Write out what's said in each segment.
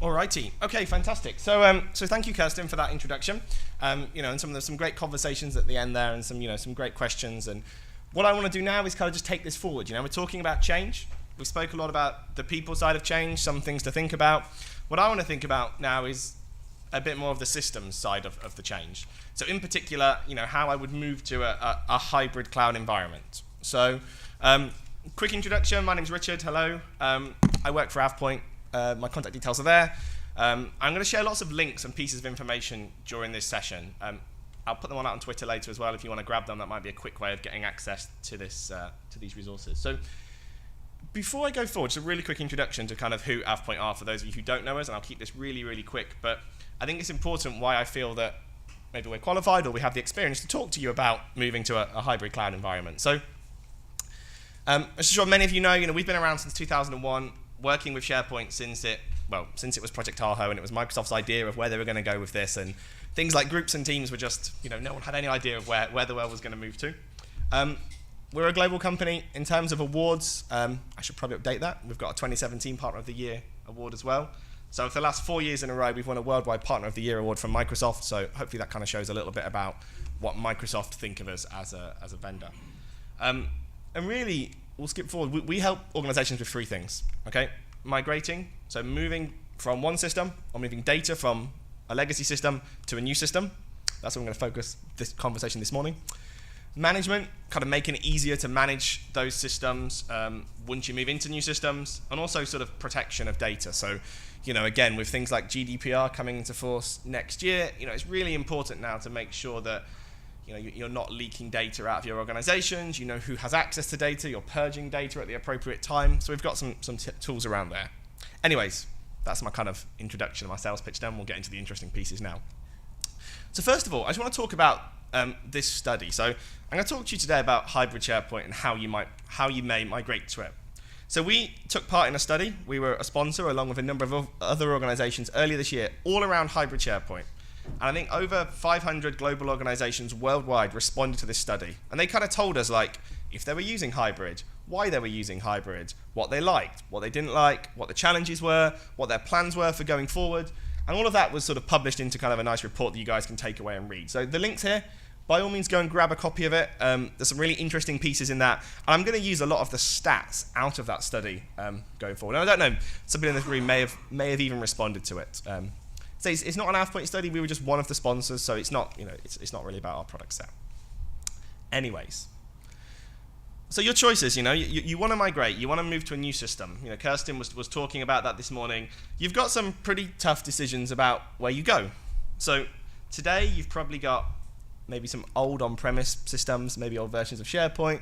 Alrighty. Okay, fantastic. So thank you, Kirsten, for that introduction. And some great conversations at the end there, and some great questions. And what I want to do now is kind of just take this forward. We're talking about change. We spoke a lot about the people side of change, some things to think about. What I want to think about now is a bit more of the systems side of the change. So in particular, how I would move to a hybrid cloud environment. So quick introduction. My name's Richard. Hello. I work for AvePoint. My contact details are there. I'm going to share lots of links and pieces of information during this session. I'll put them on out on Twitter later as well if you want to grab them. That might be a quick way of getting access to these resources. So before I go forward, just a really quick introduction to kind of who AvePoint are for those of you who don't know us, and I'll keep this really, really quick. But I think it's important why I feel that maybe we're qualified or we have the experience to talk to you about moving to a hybrid cloud environment. So as sure many of you know, we've been around since 2001. Working with SharePoint since it was Project Tahoe, and it was Microsoft's idea of where they were going to go with this, and things like groups and teams were just, no one had any idea of where the world was going to move to. We're a global company. In terms of awards, I should probably update that. We've got a 2017 Partner of the Year award as well. So for the last 4 years in a row, we've won a Worldwide Partner of the Year award from Microsoft, so hopefully that kind of shows a little bit about what Microsoft think of us as a vendor. And really, we'll skip forward. We help organizations with 3 things, okay? Migrating, so moving from one system, or moving data from a legacy system to a new system. That's what I'm going to focus this conversation this morning. Management, kind of making it easier to manage those systems once you move into new systems, and also sort of protection of data. So, again, with things like GDPR coming into force next year, it's really important now to make sure that you're not leaking data out of your organizations, who has access to data, you're purging data at the appropriate time. So we've got some tools around there. Anyways, that's my kind of introduction, my sales pitch done. We'll get into the interesting pieces now. So first of all, I just want to talk about this study. So I'm going to talk to you today about hybrid SharePoint and how you may migrate to it. So we took part in a study. We were a sponsor along with a number of other organizations earlier this year, all around hybrid SharePoint. And I think over 500 global organizations worldwide responded to this study. And they kind of told us, if they were using hybrid, why they were using hybrid, what they liked, what they didn't like, what the challenges were, what their plans were for going forward. And all of that was sort of published into kind of a nice report that you guys can take away and read. So the link's here. By all means, go and grab a copy of it. There's some really interesting pieces in that. And I'm going to use a lot of the stats out of that study going forward. And I don't know, some people in this room may have even responded to it. So it's not an AvePoint study. We were just one of the sponsors, so it's not, it's not really about our product set. Anyways, so your choices, you want to migrate, you want to move to a new system. Kirsten was talking about that this morning. You've got some pretty tough decisions about where you go. So today you've probably got maybe some old on-premise systems, maybe old versions of SharePoint,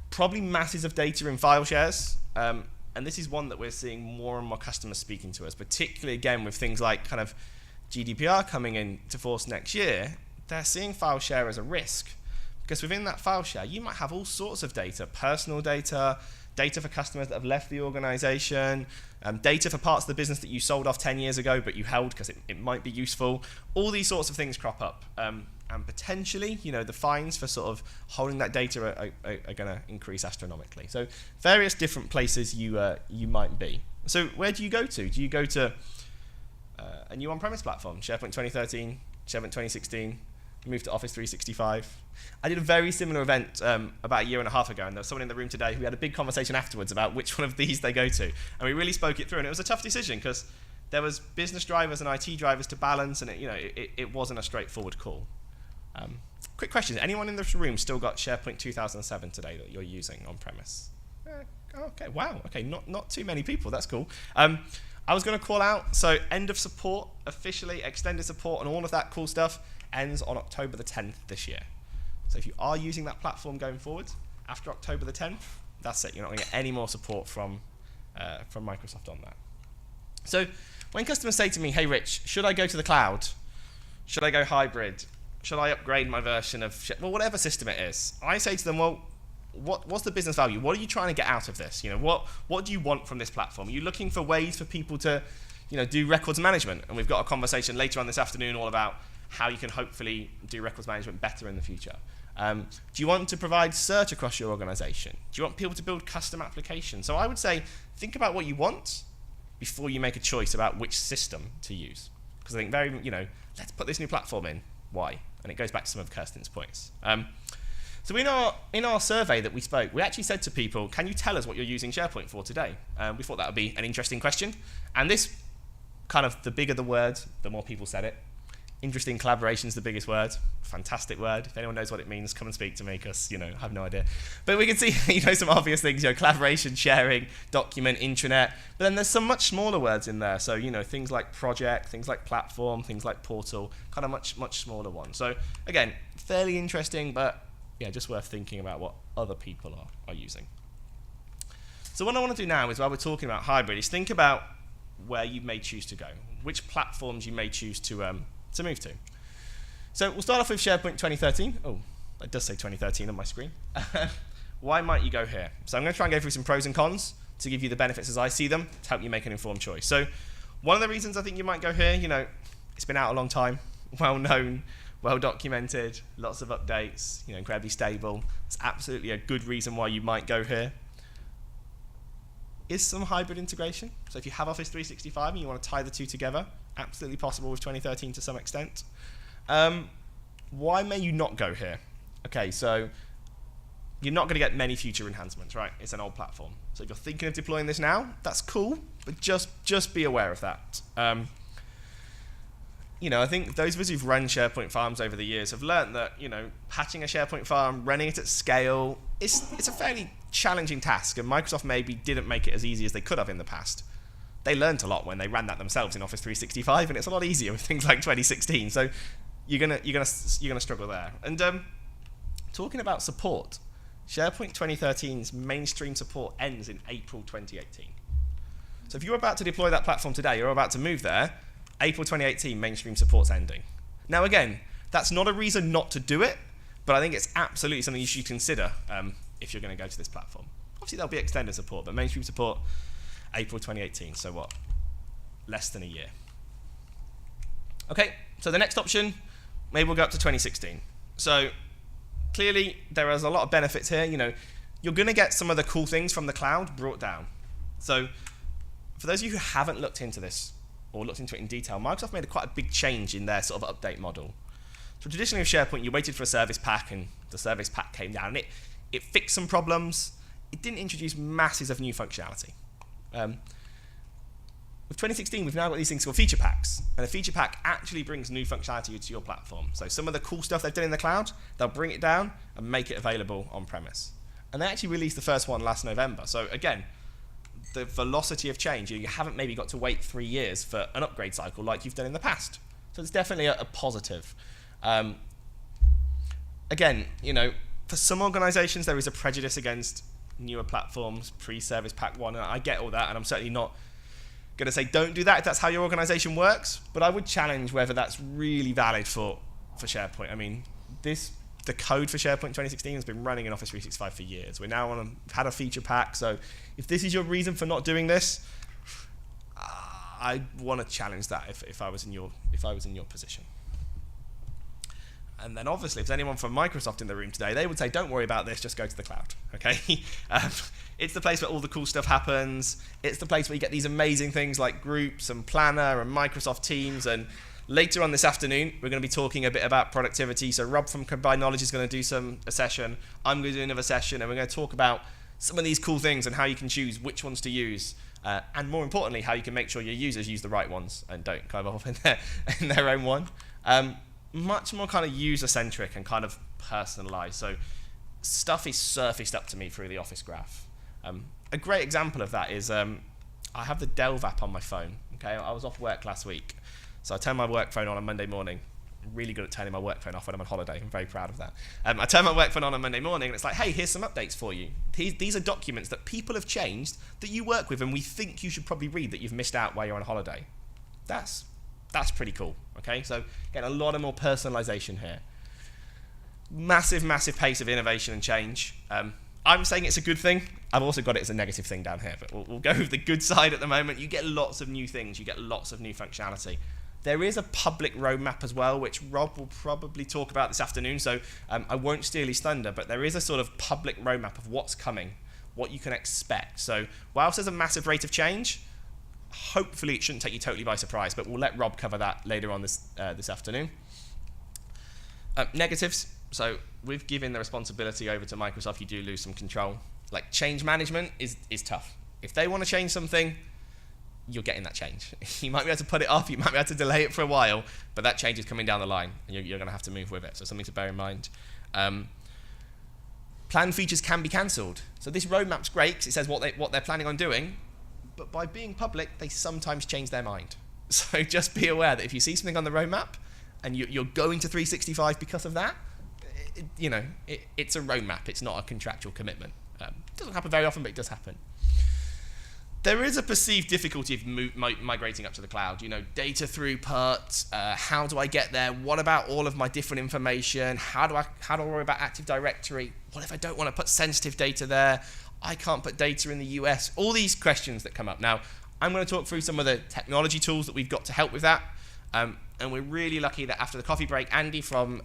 probably masses of data in file shares. And this is one that we're seeing more and more customers speaking to us, particularly again with things like kind of GDPR coming into force next year. They're seeing file share as a risk, because within that file share, you might have all sorts of data, personal data, data for customers that have left the organization, data for parts of the business that you sold off 10 years ago, but you held because it might be useful. All these sorts of things crop up. And potentially, the fines for sort of holding that data are going to increase astronomically. So various different places you might be. So where do you go to? Do you go to a new on-premise platform, SharePoint 2013, SharePoint 2016, move to Office 365? I did a very similar event about a year and a half ago, and there was someone in the room today who had a big conversation afterwards about which one of these they go to. And we really spoke it through, and it was a tough decision because there was business drivers and IT drivers to balance, and it wasn't a straightforward call. Quick question, anyone in this room still got SharePoint 2007 today that you're using on-premise? Okay, wow, okay, not too many people, that's cool. I was going to call out, so end of support, officially extended support and all of that cool stuff ends on October the 10th this year. So if you are using that platform going forward, after October the 10th, that's it, you're not going to get any more support from Microsoft on that. So when customers say to me, hey Rich, should I go to the cloud? Should I go hybrid? Should I upgrade my version of, whatever system it is? I say to them, well, what's the business value? What are you trying to get out of this? What do you want from this platform? Are you looking for ways for people to, do records management? And we've got a conversation later on this afternoon all about how you can hopefully do records management better in the future. Do you want to provide search across your organization? Do you want people to build custom applications? So I would say, think about what you want, before you make a choice about which system to use. Because I think let's put this new platform in. Why? And it goes back to some of Kirsten's points. So in our survey that we spoke, we actually said to people, can you tell us what you're using SharePoint for today? We thought that would be an interesting question. And this, kind of, the bigger the word, the more people said it. Interesting collaboration is the biggest word. Fantastic word. If anyone knows what it means, come and speak to me, because, I have no idea. But we can see, some obvious things, collaboration, sharing, document, intranet. But then there's some much smaller words in there. So, things like project, things like platform, things like portal, kind of much, much smaller ones. So, again, fairly interesting, but, yeah, just worth thinking about what other people are using. So what I want to do now is, while we're talking about hybrid, is think about where you may choose to go, which platforms you may choose to move to. So we'll start off with SharePoint 2013. Oh, it does say 2013 on my screen. Why might you go here? So I'm going to try and go through some pros and cons to give you the benefits as I see them to help you make an informed choice. So one of the reasons I think you might go here, it's been out a long time, well known, well documented, lots of updates, incredibly stable. It's absolutely a good reason why you might go here. Is some hybrid integration. So if you have Office 365 and you want to tie the two together, absolutely possible with 2013 to some extent. Why may you not go here? Okay, so you're not going to get many future enhancements, right? It's an old platform. So if you're thinking of deploying this now, that's cool, but just be aware of that. I think those of us who've run SharePoint farms over the years have learned that, patching a SharePoint farm, running it at scale, it's a fairly challenging task, and Microsoft maybe didn't make it as easy as they could have in the past. They learned a lot when they ran that themselves in Office 365, and it's a lot easier with things like 2016. So you're gonna struggle there. And talking about support, SharePoint 2013's mainstream support ends in April 2018. So if you're about to deploy that platform today, you're about to move there, April 2018 mainstream support's ending. Now again, that's not a reason not to do it, but I think it's absolutely something you should consider if you're going to go to this platform. Obviously there'll be extended support, but mainstream support, April 2018, so what? Less than a year. Okay, so the next option, maybe we'll go up to 2016. So clearly there is a lot of benefits here. You're going to get some of the cool things from the cloud brought down. So for those of you who haven't looked into this or looked into it in detail, Microsoft made quite a big change in their sort of update model. So traditionally with SharePoint, you waited for a service pack, and the service pack came down. And it fixed some problems. It didn't introduce masses of new functionality. With 2016, we've now got these things called feature packs, and a feature pack actually brings new functionality to your platform. So some of the cool stuff they've done in the cloud, they'll bring it down and make it available on-premise. And they actually released the first one last November. So again, the velocity of change, you haven't maybe got to wait 3 years for an upgrade cycle like you've done in the past. So it's definitely a positive. Again, for some organizations, there is a prejudice against newer platforms, pre-service pack 1, and I get all that, and I'm certainly not going to say don't do that if that's how your organization works, but I would challenge whether that's really valid for SharePoint. I mean, the code for SharePoint 2016 has been running in Office 365 for years. We're now had a feature pack, so if this is your reason for not doing this, I want to challenge that if I was in your position. And then obviously, if there's anyone from Microsoft in the room today, they would say, don't worry about this, just go to the cloud, okay? It's the place where all the cool stuff happens. It's the place where you get these amazing things like Groups and Planner and Microsoft Teams. And later on this afternoon, we're going to be talking a bit about productivity. So Rob from Combined Knowledge is going to do a session. I'm going to do another session, and we're going to talk about some of these cool things and how you can choose which ones to use. And more importantly, how you can make sure your users use the right ones and don't go off in their own one. Much more kind of user-centric and kind of personalized. So stuff is surfaced up to me through the Office graph. A great example of that is I have the Delve app on my phone. Okay, I was off work last week, so I turned my work phone on Monday morning. I'm really good at turning my work phone off when I'm on holiday. I'm very proud of that. I turned my work phone on Monday morning, and it's like, hey, here's some updates for you. These are documents that people have changed that you work with, and we think you should probably read that you've missed out while you're on holiday. That's pretty cool. Okay, so again, a lot of more personalization here. Massive, massive pace of innovation and change. I'm saying it's a good thing. I've also got it as a negative thing down here, but we'll go with the good side at the moment. You get lots of new things. You get lots of new functionality. There is a public roadmap as well, which Rob will probably talk about this afternoon, so I won't steal his thunder, but there is a sort of public roadmap of what's coming, what you can expect. So whilst there's a massive rate of change, hopefully it shouldn't take you totally by surprise, but we'll let Rob cover that later on this afternoon. Negatives. So with giving the responsibility over to Microsoft, you do lose some control. Like change management is tough. If they want to change something, you're getting that change. You might be able to put it off, you might be able to delay it for a while, but that change is coming down the line, and you're going to have to move with it. So something to bear in mind. Planned features can be cancelled. So this roadmap's great because it says what they're planning on doing, but by being public, they sometimes change their mind. So just be aware that if you see something on the roadmap and you're going to 365 because of that, it's a roadmap. It's not a contractual commitment. It doesn't happen very often, but it does happen. There is a perceived difficulty of migrating up to the cloud. Data throughput, how do I get there? What about all of my different information? How do I worry about Active Directory? What if I don't want to put sensitive data there? I can't put data in the US. All these questions that come up. Now, I'm going to talk through some of the technology tools that we've got to help with that. And we're really lucky that after the coffee break, Andy from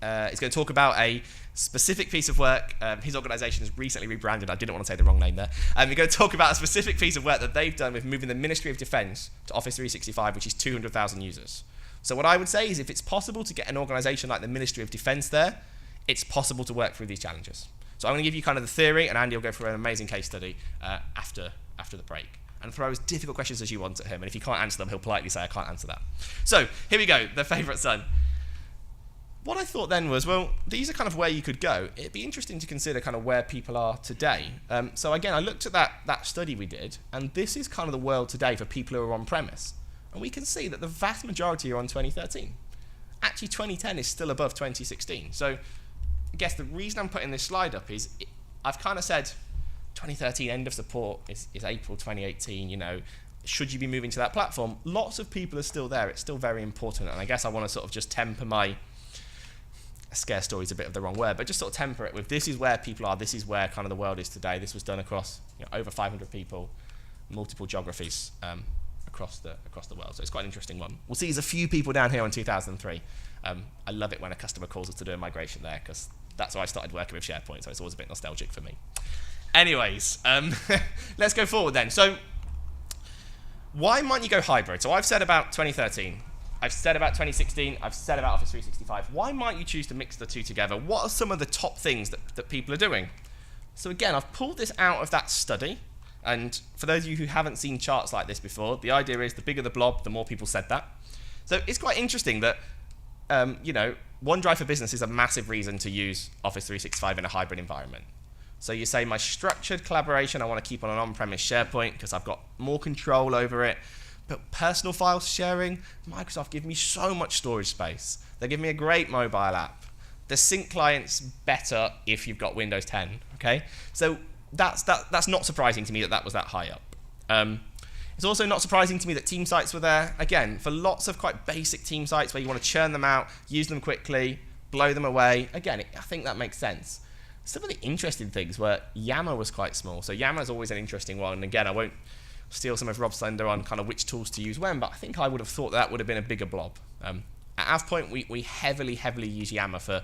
is going to talk about a specific piece of work. His organization has recently rebranded. I didn't want to say the wrong name there. We're going to talk about a specific piece of work that they've done with moving the Ministry of Defense to Office 365, which is 200,000 users. So what I would say is if it's possible to get an organization like the Ministry of Defense there, it's possible to work through these challenges. So I'm going to give you kind of the theory, and Andy will go through an amazing case study after the break. And throw as difficult questions as you want at him. And if you can't answer them, he'll politely say, I can't answer that. So here we go, the favorite son. What I thought then was, well, these are kind of where you could go. It'd be interesting to consider kind of where people are today. So again, I looked at that study we did, and this is kind of the world today for people who are on-premise. And we can see that the vast majority are on 2013. Actually, 2010 is still above 2016. So I guess the reason I'm putting this slide up is I've kind of said 2013 end of support is April 2018, should you be moving to that platform? Lots of people are still there. It's still very important. And I guess I want to sort of just temper my scare story is a bit of the wrong word, but just sort of temper it with this is where people are, this is where kind of the world is today. This was done across over 500 people, multiple geographies across the world. So it's quite an interesting one. We'll see there's a few people down here on 2003. I love it when a customer calls us to do a migration there because that's how I started working with SharePoint, so it's always a bit nostalgic for me. Anyways, let's go forward then. So why might you go hybrid? So I've said about 2013. I've said about 2016, I've said about Office 365. Why might you choose to mix the two together? What are some of the top things that people are doing? So again, I've pulled this out of that study, and for those of you who haven't seen charts like this before, the idea is the bigger the blob, the more people said that. So it's quite interesting that, OneDrive for Business is a massive reason to use Office 365 in a hybrid environment. So you say my structured collaboration, I want to keep on an on-premise SharePoint because I've got more control over it. But personal file sharing, Microsoft give me so much storage space. They give me a great mobile app. The sync client's better if you've got Windows 10, okay? So that's not surprising to me that was that high up. It's also not surprising to me that team sites were there. Again, for lots of quite basic team sites where you want to churn them out, use them quickly, blow them away. Again, I think that makes sense. Some of the interesting things were Yammer was quite small. So Yammer is always an interesting one. And again, I won't steal some of Rob's thunder on kind of which tools to use when, but I think I would have thought that would have been a bigger blob. At AvePoint, we heavily use Yammer for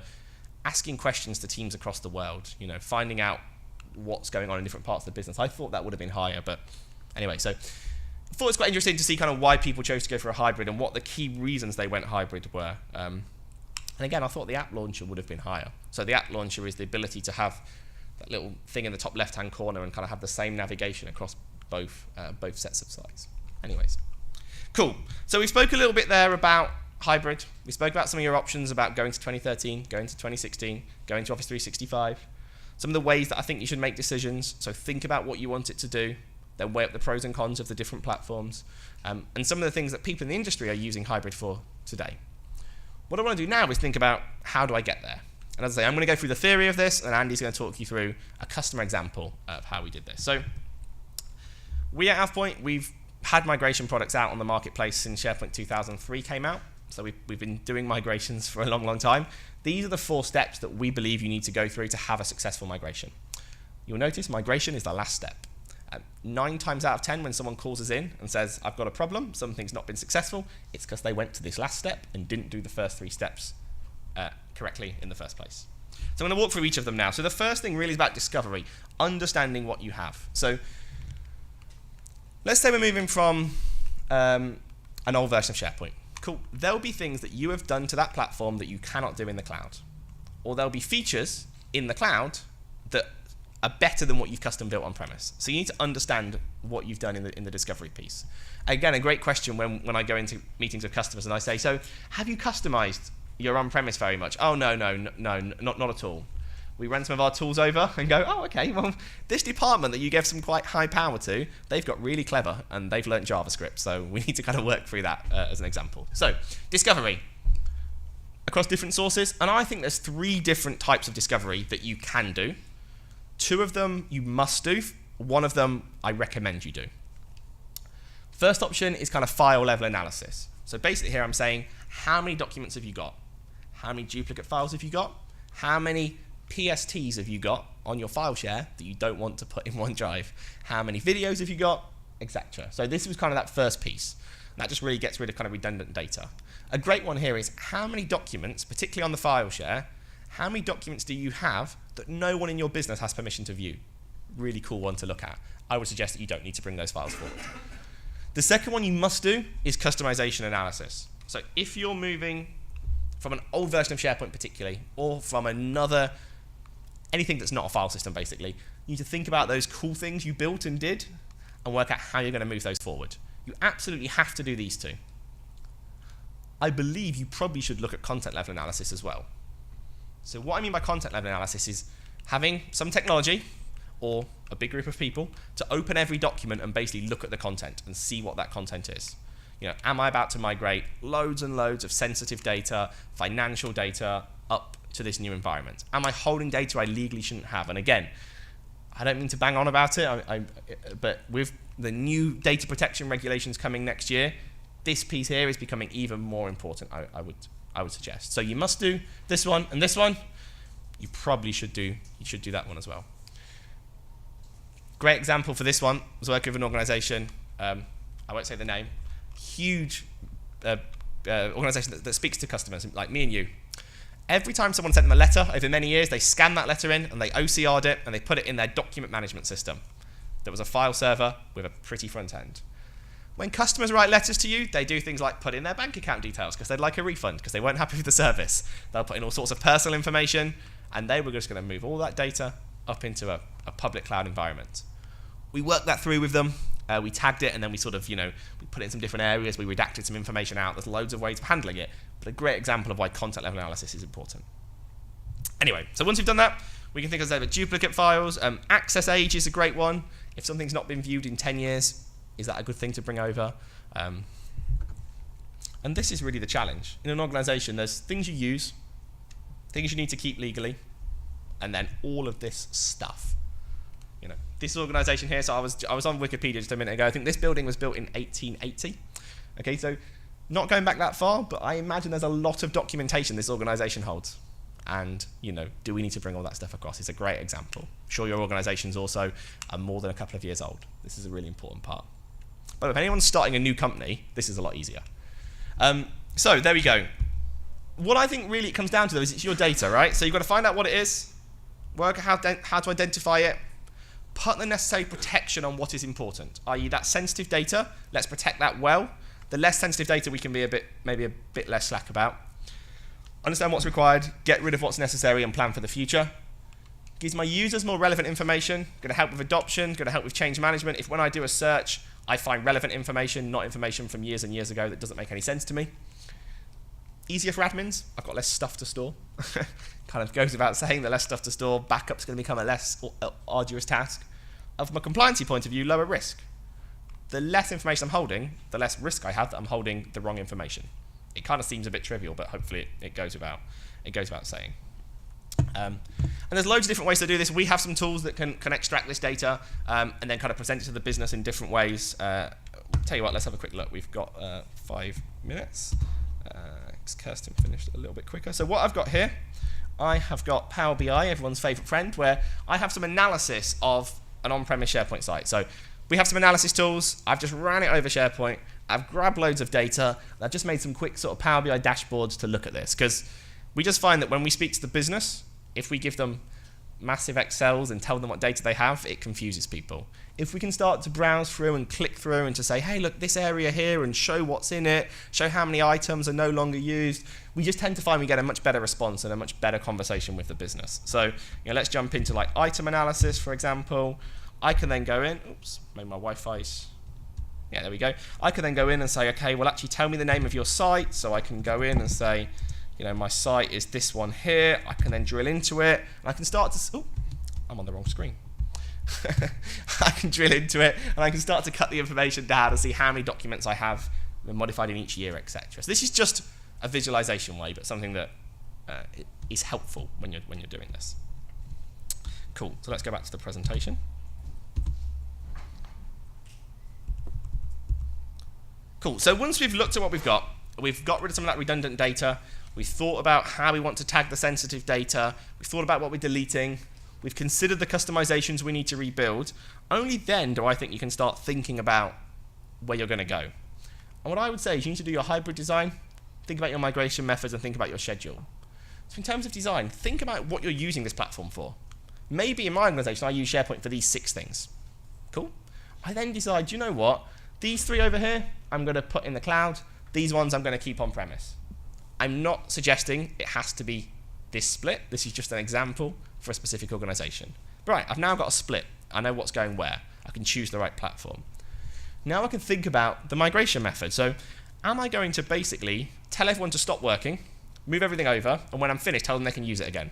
asking questions to teams across the world, finding out what's going on in different parts of the business. I thought that would have been higher, but anyway, so I thought it's quite interesting to see kind of why people chose to go for a hybrid and what the key reasons they went hybrid were. And again, I thought the app launcher would have been higher. So the app launcher is the ability to have that little thing in the top left-hand corner and kind of have the same navigation across both sets of sites. Anyways, cool. So we spoke a little bit there about hybrid. We spoke about some of your options about going to 2013, going to 2016, going to Office 365. Some of the ways that I think you should make decisions. So think about what you want it to do, then weigh up the pros and cons of the different platforms, and some of the things that people in the industry are using hybrid for today. What I want to do now is think about how do I get there. And as I say, I'm going to go through the theory of this, and Andy's going to talk you through a customer example of how we did this. So we at AvePoint, we've had migration products out on the marketplace since SharePoint 2003 came out. So we've been doing migrations for a long, long time. These are the 4 steps that we believe you need to go through to have a successful migration. You'll notice migration is the last step. 9 times out of 10 when someone calls us in and says, I've got a problem, something's not been successful, it's because they went to this last step and didn't do the first 3 steps correctly in the first place. So I'm going to walk through each of them now. So the first thing really is about discovery, understanding what you have. So Let's say we're moving from an old version of SharePoint. Cool. There'll be things that you have done to that platform that you cannot do in the cloud. Or there'll be features in the cloud that are better than what you've custom built on premise. So you need to understand what you've done in the discovery piece. Again, a great question when I go into meetings with customers and I say, so have you customized your on-premise very much? Oh, no, not at all. We run some of our tools over and go, oh, okay, well, this department that you gave some quite high power to, they've got really clever and they've learned JavaScript, so we need to kind of work through that as an example. So, discovery across different sources, and I think there's 3 different types of discovery that you can do. 2 of them you must do, 1 of them I recommend you do. First option is kind of file level analysis. So basically here I'm saying, how many documents have you got? How many duplicate files have you got? How many PSTs have you got on your file share that you don't want to put in OneDrive? How many videos have you got, etc. So this was kind of that first piece. That just really gets rid of kind of redundant data. A great one here is how many documents, particularly on the file share, how many documents do you have that no one in your business has permission to view? Really cool one to look at. I would suggest that you don't need to bring those files forward. The second one you must do is customization analysis. So if you're moving from an old version of SharePoint particularly, or from another, anything that's not a file system basically, you need to think about those cool things you built and did and work out how you're going to move those forward. You absolutely have to do these 2. I believe you probably should look at content level analysis as well. So what I mean by content level analysis is having some technology or a big group of people to open every document and basically look at the content and see what that content is. You know, am I about to migrate loads and loads of sensitive data, financial data up to this new environment? Am I holding data I legally shouldn't have? And again, I don't mean to bang on about it, but with the new data protection regulations coming next year, this piece here is becoming even more important, I would suggest. So you must do this one and this one. You probably should do that one as well. Great example for this one was working with an organization, I won't say the name, huge organization that speaks to customers like me and you. Every time someone sent them a letter over many years, they scanned that letter in and they OCR'd it and they put it in their document management system. There was a file server with a pretty front end. When customers write letters to you, they do things like put in their bank account details because they'd like a refund because they weren't happy with the service. They'll put in all sorts of personal information, and they were just going to move all that data up into a public cloud environment. We worked that through with them. We tagged it, and then we sort of, we put it in some different areas. We redacted some information out. There's loads of ways of handling it, but a great example of why content level analysis is important. Anyway, so once we've done that, we can think of duplicate files. Access age is a great one. If something's not been viewed in 10 years, is that a good thing to bring over? And this is really the challenge. In an organization, there's things you use, things you need to keep legally, and then all of this stuff. This organization here, so I was on Wikipedia just a minute ago. I think this building was built in 1880. Okay, so not going back that far, but I imagine there's a lot of documentation this organization holds. And, do we need to bring all that stuff across? It's a great example. I'm sure your organizations also are more than a couple of years old. This is a really important part. But if anyone's starting a new company, this is a lot easier. So there we go. What I think really it comes down to, though, is it's your data, right? So you've got to find out what it is, work out how to identify it, put the necessary protection on what is important, i.e. that sensitive data, let's protect that well. The less sensitive data we can be maybe a bit less slack about. Understand what's required, get rid of what's necessary, and plan for the future. Gives my users more relevant information, going to help with adoption, going to help with change management. If when I do a search, I find relevant information, not information from years and years ago that doesn't make any sense to me. Easier for admins, I've got less stuff to store. Kind of goes without saying that less stuff to store, backup's going to become a less arduous task. And from a compliancy point of view, lower risk. The less information I'm holding, the less risk I have that I'm holding the wrong information. It kind of seems a bit trivial, but hopefully it goes without saying. And there's loads of different ways to do this. We have some tools that can extract this data and then kind of present it to the business in different ways. Tell you what, let's have a quick look. We've got 5 minutes. Kirsten finished a little bit quicker. So what I've got here, I have got Power BI, everyone's favorite friend, where I have some analysis of an on-premise SharePoint site. So we have some analysis tools. I've just ran it over SharePoint. I've grabbed loads of data. And I've just made some quick sort of Power BI dashboards to look at this, because we just find that when we speak to the business, if we give them massive Excels and tell them what data they have, it confuses people. If we can start to browse through and click through and to say, hey, look, this area here, and show what's in it, show how many items are no longer used, we just tend to find we get a much better response and a much better conversation with the business. So let's jump into like item analysis, for example. I can then go in, oops, maybe my Wi-Fi's, yeah, there we go. I can then go in and say, okay, well, actually tell me the name of your site. So I can go in and say, my site is this one here. I can then drill into it, and I can start to, oh, I'm on the wrong screen. I can drill into it, and I can start to cut the information down and see how many documents I have modified in each year, etc. So this is just a visualization way, but something that is helpful when you're doing this. Cool. So let's go back to the presentation. Cool. So once we've looked at what we've got rid of some of that redundant data. We've thought about how we want to tag the sensitive data. We've thought about what we're deleting. We've considered the customizations we need to rebuild. Only then do I think you can start thinking about where you're going to go. And what I would say is you need to do your hybrid design, think about your migration methods, and think about your schedule. So in terms of design, think about what you're using this platform for. Maybe in my organization, I use SharePoint for these 6 things. Cool. I then decide, you know what? These 3 over here, I'm going to put in the cloud. These ones I'm going to keep on-premise. I'm not suggesting it has to be this split. This is just an example for a specific organization. Right, I've now got a split. I know what's going where. I can choose the right platform. Now I can think about the migration method. So am I going to basically tell everyone to stop working, move everything over, and when I'm finished, tell them they can use it again?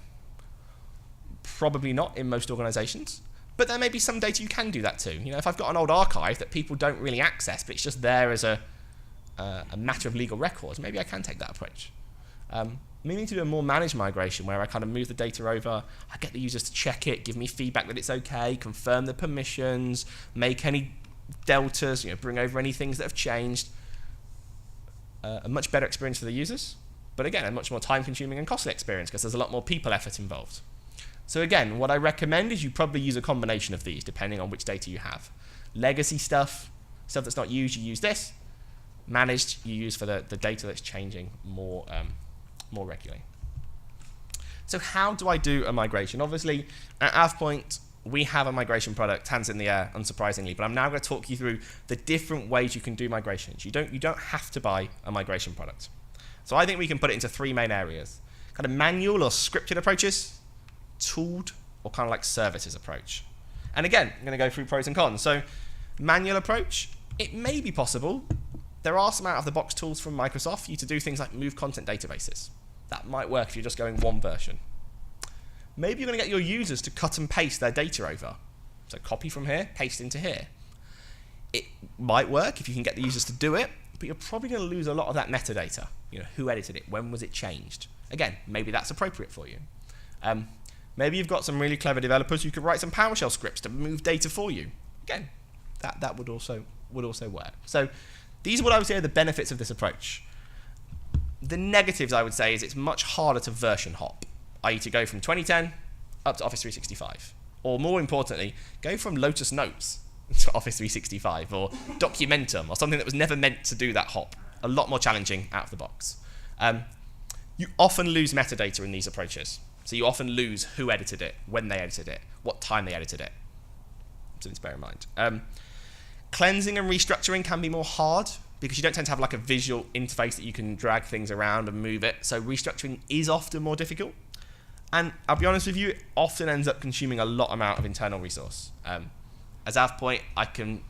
Probably not in most organizations. But there may be some data you can do that to. If I've got an old archive that people don't really access, but it's just there as a matter of legal records, maybe I can take that approach. Maybe need to do a more managed migration where I kind of move the data over, I get the users to check it, give me feedback that it's okay, confirm the permissions, make any deltas, bring over any things that have changed. A much better experience for the users, but again, a much more time-consuming and costly experience because there's a lot more people effort involved. So again, what I recommend is you probably use a combination of these depending on which data you have. Legacy stuff that's not used, you use this. Managed, you use for the data that's changing more regularly. So how do I do a migration? Obviously, at AvePoint, we have a migration product, hands in the air, unsurprisingly, but I'm now going to talk you through the different ways you can do migrations. You don't have to buy a migration product. So I think we can put it into 3 main areas. Kind of manual or scripted approaches, tooled, or kind of like services approach. And again, I'm going to go through pros and cons. So manual approach, it may be possible. There are some out-of-the-box tools from Microsoft for you to do things like move content databases. That might work if you're just going one version. Maybe you're going to get your users to cut and paste their data over. So copy from here, paste into here. It might work if you can get the users to do it, but you're probably going to lose a lot of that metadata. Who edited it? When was it changed? Again, maybe that's appropriate for you. Maybe you've got some really clever developers who could write some PowerShell scripts to move data for you. Again, that would also work. So these are what I would say are the benefits of this approach. The negatives, I would say, is it's much harder to version hop, i.e. to go from 2010 up to Office 365. Or more importantly, go from Lotus Notes to Office 365 or Documentum or something that was never meant to do that hop. A lot more challenging out of the box. You often lose metadata in these approaches. So you often lose who edited it, when they edited it, what time they edited it. Something to bear in mind. Cleansing and restructuring can be more hard because you don't tend to have like a visual interface that you can drag things around and move it. So restructuring is often more difficult. And I'll be honest with you, it often ends up consuming a lot amount of internal resource. As AvePoint, I can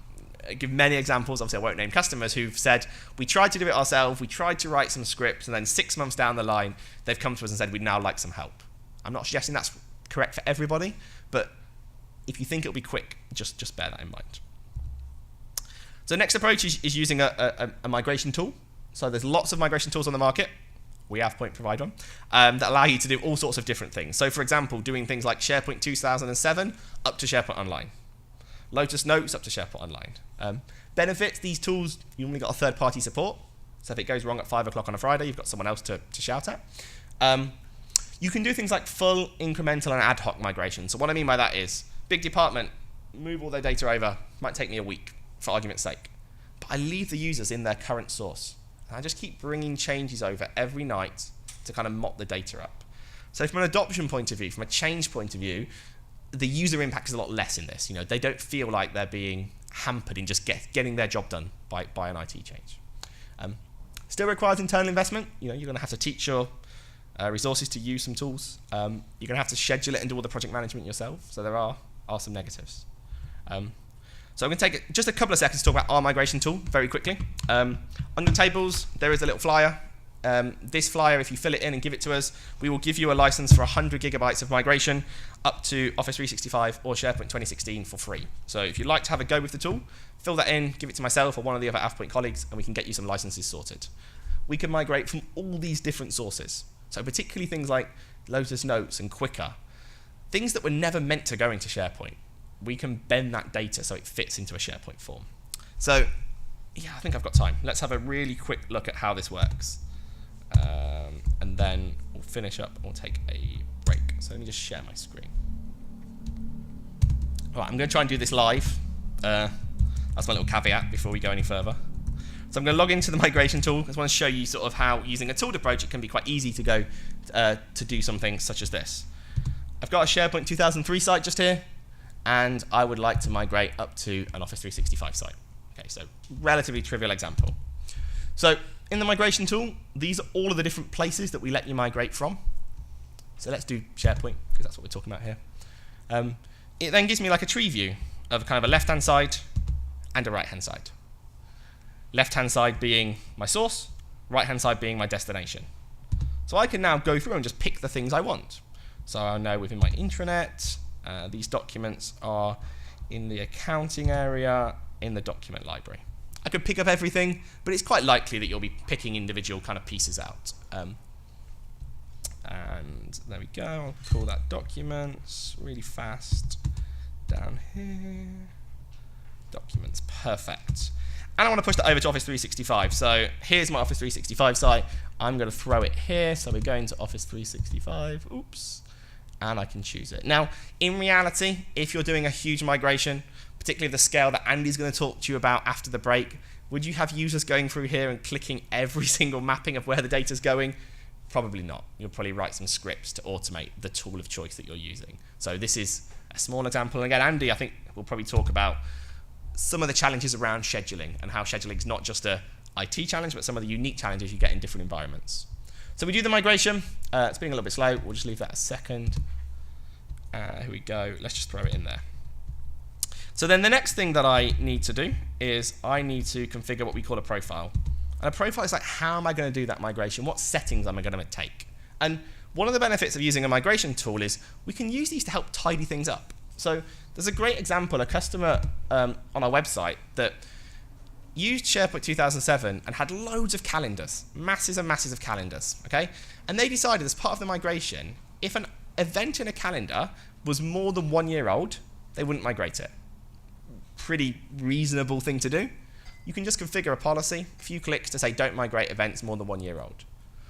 give many examples. Obviously, I won't name customers who've said, we tried to do it ourselves, we tried to write some scripts, and then 6 months down the line, they've come to us and said, we'd now like some help. I'm not suggesting that's correct for everybody, but if you think it'll be quick, just bear that in mind. So the next approach is using a migration tool. So there's lots of migration tools on the market. We AvePoint provide one, that allow you to do all sorts of different things. So for example, doing things like SharePoint 2007 up to SharePoint Online. Lotus Notes up to SharePoint Online. Benefits, these tools, you only got a third-party support. So if it goes wrong at 5 o'clock on a Friday, you've got someone else to shout at. You can do things like full, incremental, and ad hoc migration. So what I mean by that is, big department, move all their data over, might take me a week, for argument's sake. But I leave the users in their current source. And I just keep bringing changes over every night to kind of mop the data up. So from an adoption point of view, from a change point of view, the user impact is a lot less in this. They don't feel like they're being hampered in just getting their job done by an IT change. Still requires internal investment. You're going to have to teach your resources to use some tools. You're going to have to schedule it and do all the project management yourself. So there are some negatives. So I'm going to take just a couple of seconds to talk about our migration tool very quickly. On your tables, there is a little flyer. This flyer, if you fill it in and give it to us, we will give you a license for 100 gigabytes of migration up to Office 365 or SharePoint 2016 for free. So if you'd like to have a go with the tool, fill that in, give it to myself or one of the other AvePoint colleagues, and we can get you some licenses sorted. We can migrate from all these different sources. So particularly things like Lotus Notes and Quicker, things that were never meant to go into SharePoint. We can bend that data so it fits into a SharePoint form. So yeah, I think I've got time. Let's have a really quick look at how this works. And then we'll finish up and we'll take a break. So let me just share my screen. All right, I'm going to try and do this live. That's my little caveat before we go any further. So I'm going to log into the migration tool. I just want to show you sort of how, using a tooled approach, it can be quite easy to go to do something such as this. I've got a SharePoint 2003 site just here, and I would like to migrate up to an Office 365 site. Okay, so relatively trivial example. So in the migration tool, these are all of the different places that we let you migrate from. So let's do SharePoint, because that's what we're talking about here. It then gives me like a tree view of kind of a left-hand side and a right-hand side. Left-hand side being my source, right-hand side being my destination. So I can now go through and just pick the things I want. So I know within my intranet, these documents are in the accounting area, in the document library. I could pick up everything, but it's quite likely that you'll be picking individual kind of pieces out. And there we go. I'll pull that documents really fast down here. Documents, perfect. And I want to push that over to Office 365. So here's my Office 365 site. I'm going to throw it here. So we're going to Office 365. Oops. And I can choose it. Now, in reality, if you're doing a huge migration, particularly the scale that Andy's going to talk to you about after the break, would you have users going through here and clicking every single mapping of where the data's going? Probably not. You'll probably write some scripts to automate the tool of choice that you're using. So this is a small example. And again, Andy, I think, will probably talk about some of the challenges around scheduling and how scheduling is not just a IT challenge, but some of the unique challenges you get in different environments. So we do the migration. It's being a little bit slow. We'll just leave that a second. Here we go. Let's just throw it in there. So then the next thing that I need to do is I need to configure what we call a profile. And a profile is like, how am I going to do that migration? What settings am I going to take? And one of the benefits of using a migration tool is we can use these to help tidy things up. So there's a great example, a customer on our website that used SharePoint 2007 and had loads of calendars, masses and masses of calendars, okay? And they decided as part of the migration, if an event in a calendar was more than 1 year old, they wouldn't migrate it. Pretty reasonable thing to do. You can just configure a policy, a few clicks to say don't migrate events more than 1 year old.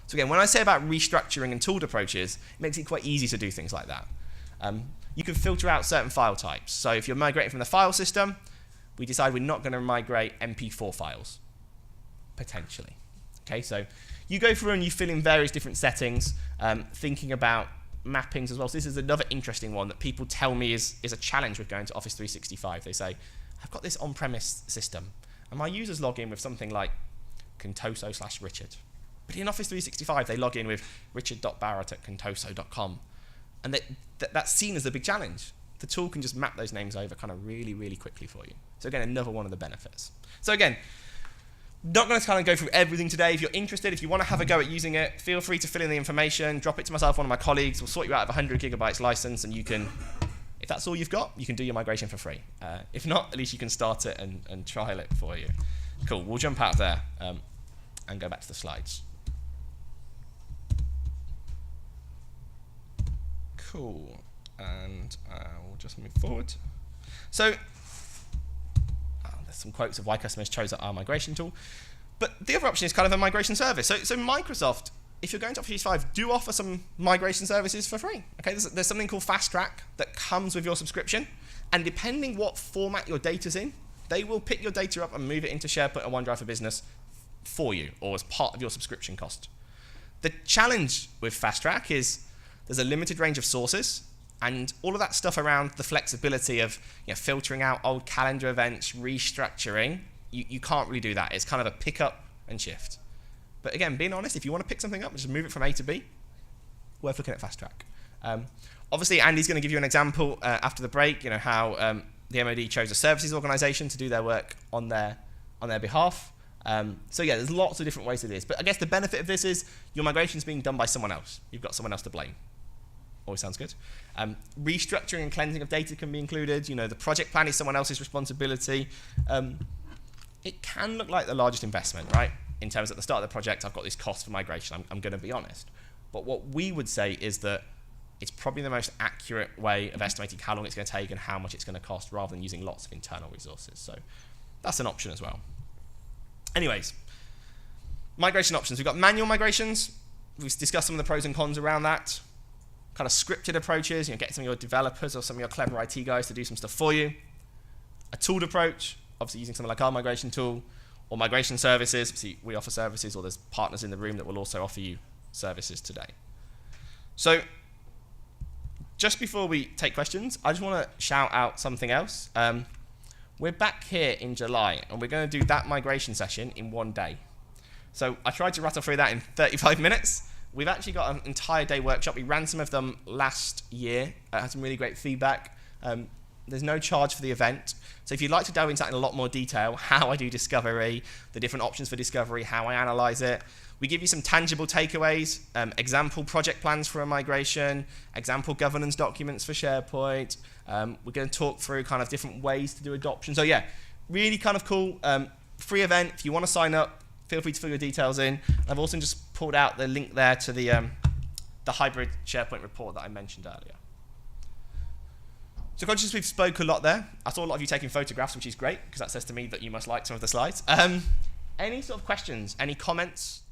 So again, when I say about restructuring and tooled approaches, it makes it quite easy to do things like that. You can filter out certain file types. So if you're migrating from the file system, we decide we're not going to migrate MP4 files, potentially. Okay, so you go through and you fill in various different settings, thinking about mappings as well. So this is another interesting one that people tell me is a challenge with going to Office 365. They say, I've got this on-premise system, and my users log in with something like Contoso/Richard. But in Office 365, they log in with richard.barrett@contoso.com. And that's seen as a big challenge. The tool can just map those names over kind of really, really quickly for you. So again, another one of the benefits. So again, not going to kind of go through everything today. If you're interested, if you want to have a go at using it, feel free to fill in the information, drop it to myself, one of my colleagues. We'll sort you out of a 100 gigabytes license, and you can, if that's all you've got, you can do your migration for free. If not, at least you can start it and trial it for you. Cool, we'll jump out there and go back to the slides. Cool, and we'll just move forward. So there's some quotes of why customers chose our migration tool. But the other option is kind of a migration service. So Microsoft, if you're going to Office 365, do offer some migration services for free. Okay, there's something called Fast Track that comes with your subscription, and depending what format your data's in, they will pick your data up and move it into SharePoint or OneDrive for Business for you, or as part of your subscription cost. The challenge with Fast Track is there's a limited range of sources, and all of that stuff around the flexibility of filtering out old calendar events, restructuring, you can't really do that. It's kind of a pick up and shift. But again, being honest, if you want to pick something up and just move it from A to B, worth looking at Fast Track. Obviously, Andy's going to give you an example after the break, how the MOD chose a services organization to do their work on their behalf. So yeah, there's lots of different ways to do this. But I guess the benefit of this is your migration's being done by someone else. You've got someone else to blame. Always sounds good. Restructuring and cleansing of data can be included. The project plan is someone else's responsibility. It can look like the largest investment, right? In terms at the start of the project, I've got this cost for migration. I'm going to be honest. But what we would say is that it's probably the most accurate way of estimating how long it's going to take and how much it's going to cost, rather than using lots of internal resources. So that's an option as well. Anyways, migration options. We've got manual migrations. We've discussed some of the pros and cons around that. Kind of scripted approaches, get some of your developers or some of your clever IT guys to do some stuff for you. A tooled approach, obviously using something like our migration tool, or migration services. Obviously, we offer services, or there's partners in the room that will also offer you services today. So, just before we take questions, I just want to shout out something else. We're back here in July, and we're going to do that migration session in one day. So I tried to rattle through that in 35 minutes. We've actually got an entire day workshop. We ran some of them last year. Had some really great feedback. There's no charge for the event. So if you'd like to delve into that in a lot more detail, how I do discovery, the different options for discovery, how I analyze it, we give you some tangible takeaways, example project plans for a migration, example governance documents for SharePoint. We're going to talk through kind of different ways to do adoption. So yeah, really kind of cool. Free event. If you want to sign up, feel free to fill your details in. I've also just pulled out the link there to the hybrid SharePoint report that I mentioned earlier. So conscious we've spoke a lot there. I saw a lot of you taking photographs, which is great, because that says to me that you must like some of the slides. Any sort of questions, any comments?